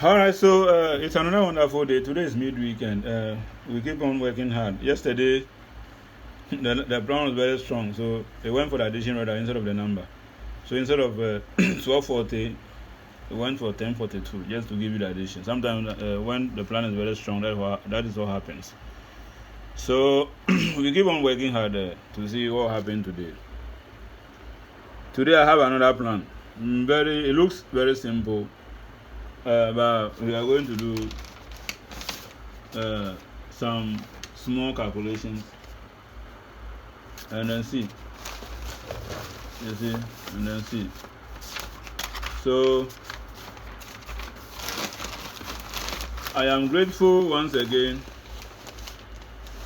All right, so it's another wonderful day. Today is midweek, and we keep on working hard. Yesterday, the plan was very strong, so they went for the addition rather instead of the number. So instead of 1240, we went for 1042 just to give you the addition. Sometimes when the plan is very strong, that is what happens. So we keep on working hard to see what happened today. Today I have another plan. It looks very simple. But we are going to do some small calculations and then see. You see, and then see. So I am grateful once again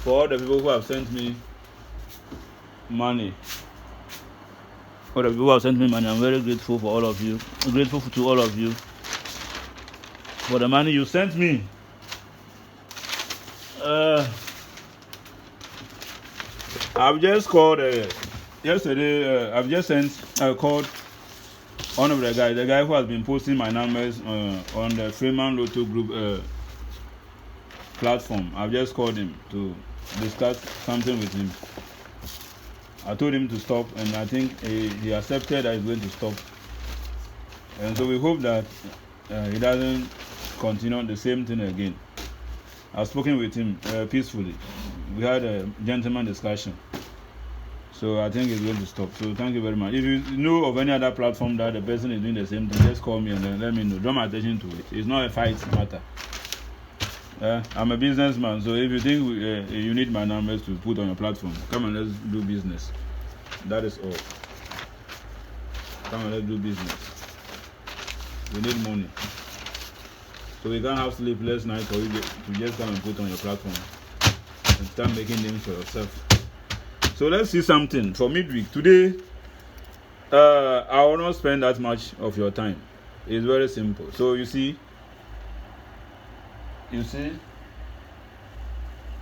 for all the people who have sent me money. All the people who have sent me money, I'm very grateful for all of you. I'm grateful to all of you for the money you sent me. I've just called yesterday. I called one of the guy who has been posting my numbers on the Freeman Lotto group platform. I've just called him to discuss something with him. I told him to stop, and I think he accepted that he's going to stop. And so we hope that he doesn't continue the same thing again. I've spoken with him peacefully. We had a gentleman discussion. So I think he's going to stop. So thank you very much. If you know of any other platform that the person is doing the same thing, just call me and then let me know. Draw my attention to it. It's not a fight matter. I'm a businessman, so if you think you need my numbers to put on your platform, come and let's do business. That is all. Come and let's do business. We need money. So we can't have sleepless nights for you to just come and put on your platform and start making names for yourself. So let's see something for midweek. Today, I will not spend that much of your time. It's very simple. So you see,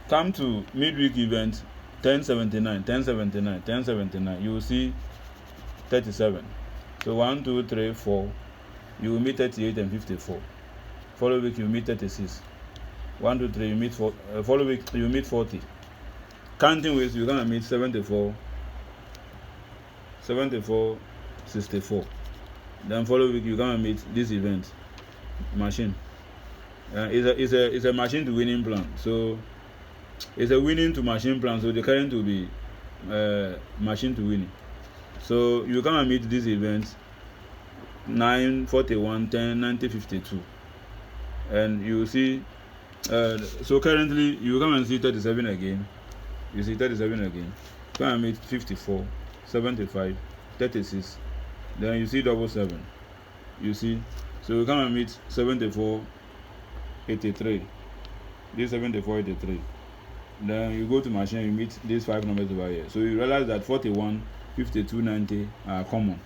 come to midweek event 1079. You will see 37. So 1, 2, 3, 4. You will meet 38 and 54. Follow week you meet 36. 1, 2, 3 you meet 4. Follow week you meet 40. Counting ways you're gonna meet 74, 64. Then follow week you're gonna meet this event machine. It's a machine to winning plan. So it's a winning to machine plan. So the current will be machine to winning. So you're gonna meet this event 9, 41, 10, 90, 52. And you see, so currently you come and see 37 again. You see 37 again. Come and meet 54, 75, 36. Then you see 77. You see, so you come and meet 74, 83. This 74, 83. Then you go to machine, you meet these 5 numbers over here. So you realize that 41, 52, 90 are common.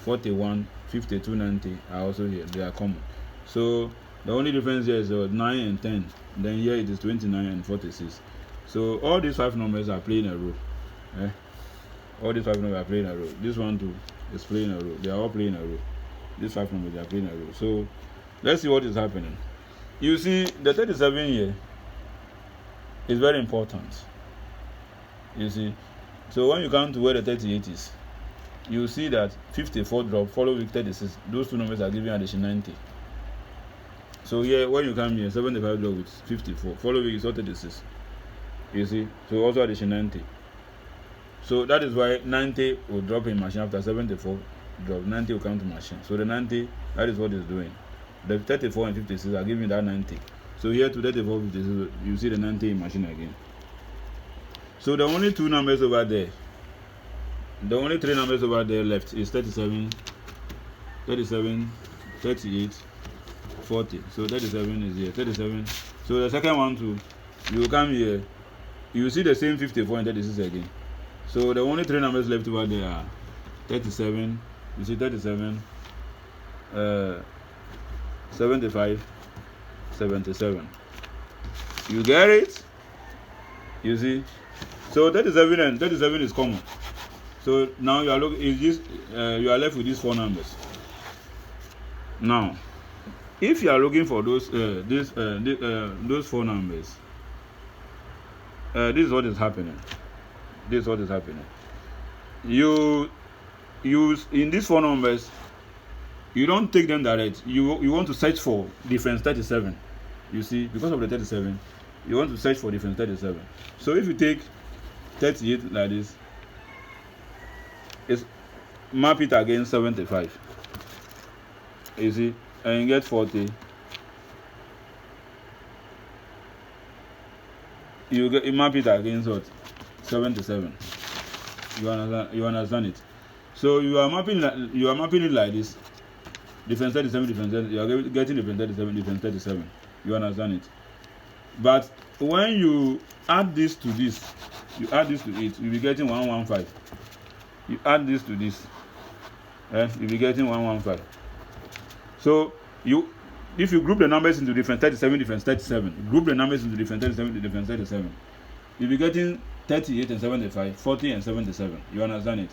41, 52, 90 are also here. They are common. So the only difference here is 9 and 10. Then here it is 29 and 46. So all these 5 numbers are playing a role. All these 5 numbers are playing a role. This one too is playing a role. They are all playing a role. These 5 numbers are playing a role. So let's see what is happening. You see, the 37 here is very important. You see, so when you come to where the 38 is, you see that 54 drop, follow with 36. Those 2 numbers are giving addition 90. So here, when you come here, 75 drop with 54. Follow with 36. You see, so also addition 90. So that is why 90 will drop in machine after 74 drop. 90 will come to machine. So the 90, that is what it's doing. The 34 and 56 are giving that 90. So here to 34, 56, you see the 90 in machine again. So the only 2 numbers over there, the only 3 numbers over there left is 37, 38, 40. So 37 is here. 37. So the second one too, you come here, you see the same 54 and 36 again. So the only 3 numbers left over there are 37. You see 37, 75, 77. You get it? You see? So 37 and 37 is common. So now you are left with these 4 numbers. Now if you are looking for those four numbers, this is what is happening. You use in these four numbers, you don't take them direct. You want to search for difference 37. You see, because of the 37, you want to search for difference 37. So if you take 38 like this, it's map it against 75. You see, and you get 40. You map it against what? 77. You understand it? So you are mapping it like this. Difference 37, difference 37. You are getting difference 37, difference 37. You understand it? But when you add this to this, you add this to it, you'll be getting 115. You add this to this, you'll be getting 115. So if you group the numbers into difference 37, difference 37, group the numbers into difference 37 to difference 37, you'll be getting 38 and 75, 40 and 77. You understand it?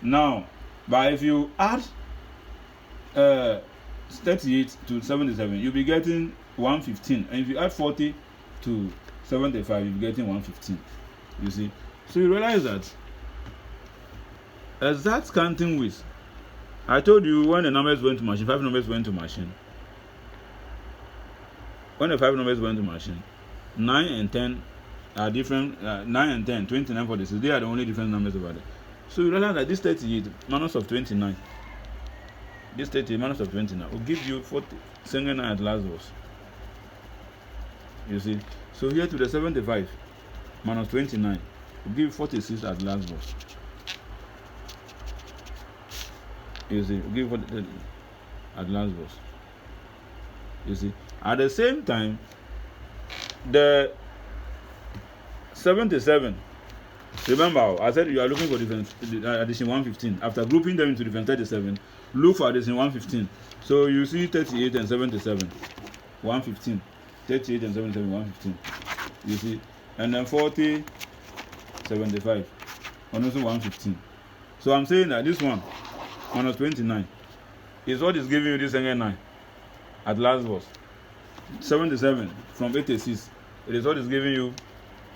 Now, but if you add 38 to 77, you'll be getting 115, and if you add 40 to 75, you'll be getting 115. You see? So you realize that exact counting with, I told you when the numbers went to machine, 5 numbers went to machine. When the 5 numbers went to machine, 9 and 10 are different. 9 and 10, 29, 46, they are the only different numbers over there. So you realize that this 38 minus of 29, this 38 minus of 29 will give you 40 single 9 at last verse. You see? So here to the 75 minus 29 will give 46 at last verse. You see? Will give 40 at last verse. You see? At the same time, the 77, remember I said you are looking for difference addition 115. After grouping them into difference 37, look for addition 115. So you see 38 and 77, 115. 38 and 77, 115. You see? And then 40, 75, and also 115. So I'm saying that this one, minus 29, is what is giving you this single 9 at last verse. 77 from 86, it is what is giving you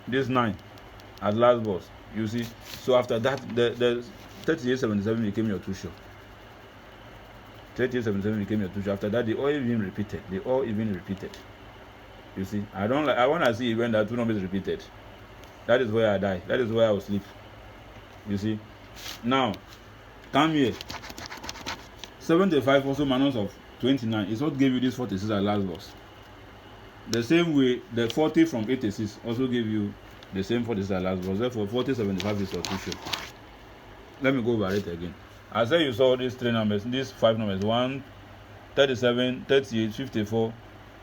this 9 at last verse. You see? So after that, the 38, 77 became your two short. 38, 77 became your two short. After that, they all even repeated. You see? I want to see when that two numbers repeated. That is where I die. That is where I will sleep. You see? Now, come here. 75 also minus of 29 is what gave you this 46 at last verse. The same way, the 40 from 86 also gave you the same 46 at last verse. Therefore, 40, 75 is your two short. Let me go over it again. I said you saw these three numbers, these 5 numbers, 1, 37, 38, 54,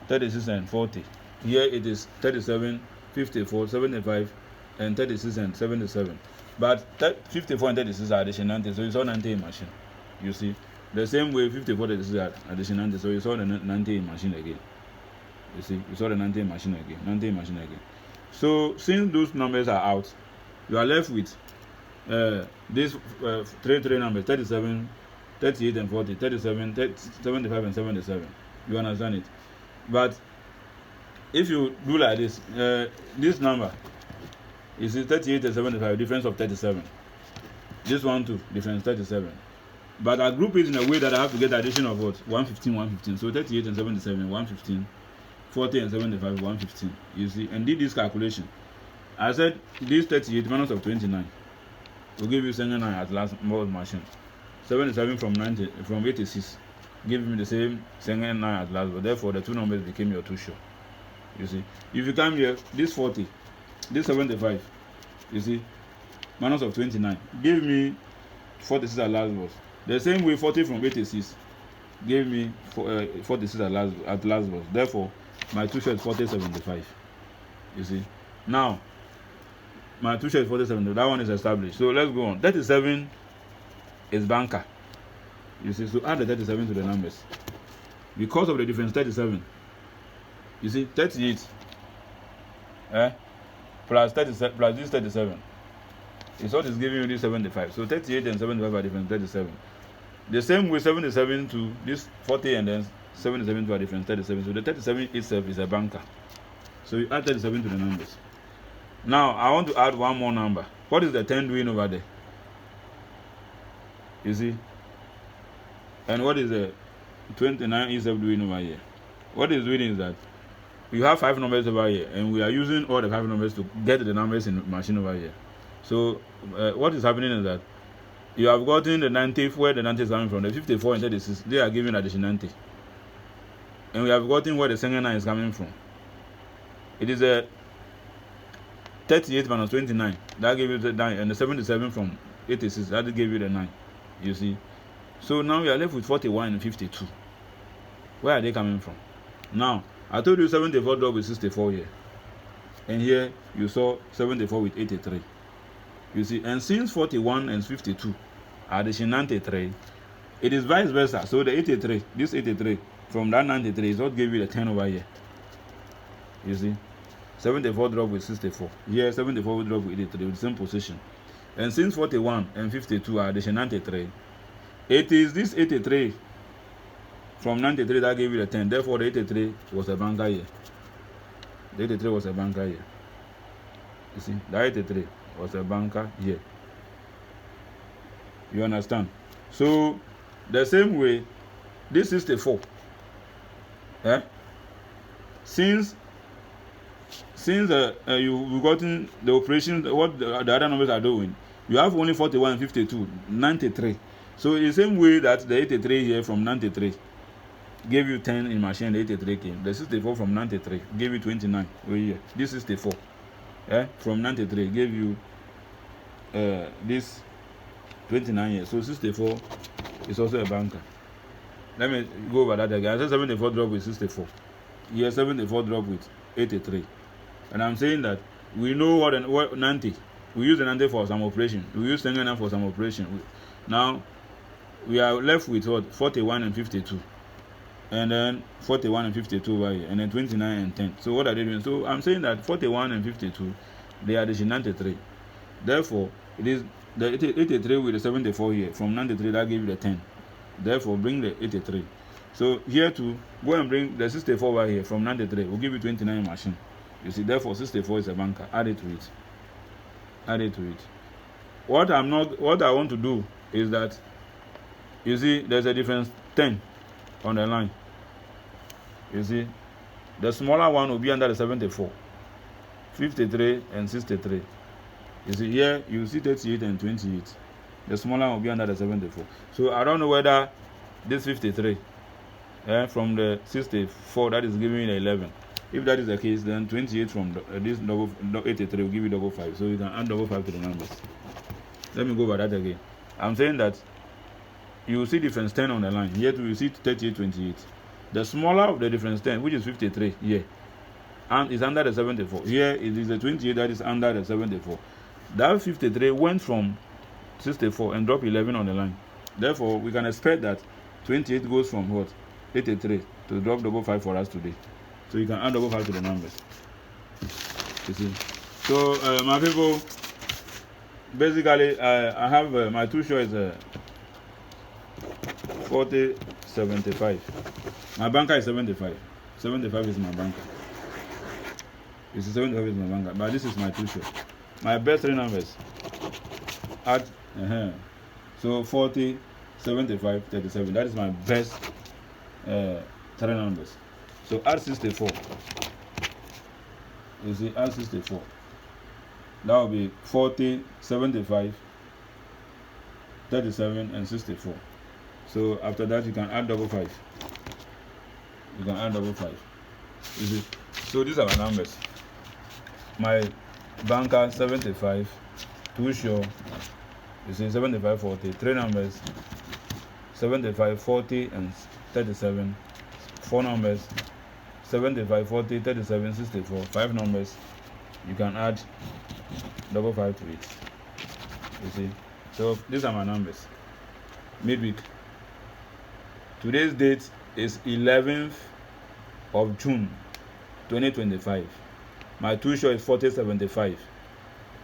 36, and 40. Here it is 37, 54, 75, and 36 and 77. But 54 and 36 are addition 90, so you saw 90 in machine. You see? The same way 54, 36 are addition 90, so you saw the 90 in machine again. You see? You saw the 90 in machine again. So since those numbers are out, you are left with these three numbers, 37, 38 and 40, 37, 75 and 77. You understand it? But if you do like this, this number is 38 and 75, difference of 37. This one too, difference 37. But I group it in a way that I have to get addition of what? 115, 115. So 38 and 77, 115. 40 and 75, 115. You see? And did this calculation. I said this 38 minus of 29 will give you 79 at last machine. 77 from 86 give me the same 79 at last, but therefore the two numbers became your two short. You see? If you come here, this 40, this 75, you see, minus of 29 give me 46 at last verse. The same way 40 from 86 gave me 46 at last verse. Therefore, my two short is 40, 75. You see? Now, my two short is 40, 75. That one is established. So let's go on. 37 is banker. You see? So add the 37 to the numbers. Because of the difference, 37. You see? 38 plus 37 plus this 37 is what is giving you this 75. So 38 and 75 are different, 37. The same way 77 to this 40 and then 77 to a difference 37. So the 37 itself is a banker. So you add 37 to the numbers. Now I want to add one more number. What is the 10 doing over there? You see? And what is the 29 itself doing over here? What it's doing is that you have 5 numbers over here, and we are using all the 5 numbers to get the numbers in the machine over here. So what is happening is that you have gotten the 90, where the 90 is coming from. The 54 and 36, they are giving addition 90. And we have gotten where the second 9 is coming from. It is a 38 minus 29. That gave you the 9. And the 77 from 86, that gave you the 9. You see? So now we are left with 41 and 52. Where are they coming from? Now, I told you 74 drop with 64 here. And here you saw 74 with 83. You see, and since 41 and 52 are the 93, it is vice versa. So the 83, this 83 from that 93 is what gave you the 10 over here. You see, 74 drop with 64. Here 74 will drop with 83 with the same position. And since 41 and 52 are the 93, it is this 83 from 93 that gave you the 10. Therefore, the 83 was a banker here. The 83 was a banker here. You see, the 83 was a banker here. You understand? So, the same way, this 64. Since you've gotten the operation, what the other numbers are doing, you have only 41 and 52, 93. So, in the same way that the 83 here from 93 gave you 10 in machine, the 83 came. The 64 from 93 gave you 29 over here. This 64 from 93 gave you this 29 here. So 64 is also a banker. Let me go over that again. I said 74 drop with 64. Here 74 drop with 83. And I'm saying that we know what 90. We use the 90 for some operation. We use 10 for some operation. Now we are left with what? 41 and 52. And then 41 and 52 over here, and then 29 and 10. So what are they doing? So I'm saying that 41 and 52, they are the 93. Therefore, it is the 83 with the 74 here. From 93, that gave you the 10. Therefore, bring the 83. So here to go and bring the 64 over here from 93 will give you 29 machine. You see, therefore 64 is a banker. Add it to it. Add it to it. What I want to do is that, you see, there's a difference 10 on the line. You see, the smaller one will be under the 74, 53 and 63. You see here, you see 38 and 28. The smaller one will be under the 74. So I don't know whether this 53 from the 64, that is giving you the 11. If that is the case, then 28 from this double 83 will give you double 5. So you can add double 5 to the numbers. Let me go over that again. I'm saying that you see difference 10 on the line. Here you see 38, 28. The smaller of the difference 10, which is 53 here, and is under the 74. Here it is the 28 that is under the 74. That 53 went from 64 and dropped 11 on the line. Therefore, we can expect that 28 goes from what? 83 to drop double 5 for us today. So you can add double 5 to the numbers. You see. So my people, basically I have my two shows 40, 75. My banker is 75. 75 is my banker. You see, 75 is my banker. But this is my two show. My best 3 numbers. Add so 40, 75, 37. That is my best 3 numbers. So add 64. You see, add 64. That will be 40, 75, 37, and 64. So after that, you can add double 5. You can add double 5. You see? So these are my numbers. My banker 75, too sure. You see, 75, 40. 3 numbers. 75, 40, and 37. 4 numbers. 75, 40, 37, 64. 5 numbers. You can add double 5 to it. You see? So these are my numbers. Midweek. Today's date is 11th of June 2025. My two show is 40, 75.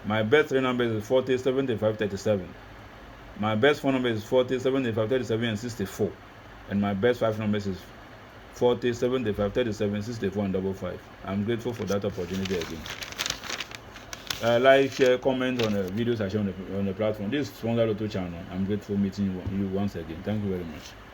My best 3 numbers is 40, 75, 37. My best 4 numbers is 40, 75, 37, and 64. And my best 5 numbers is 40, 75, 37, 64, and 55. I'm grateful for that opportunity again. Like, share, comment on the videos I share on the platform. This is Lotto channel. I'm grateful meeting you once again. Thank you very much.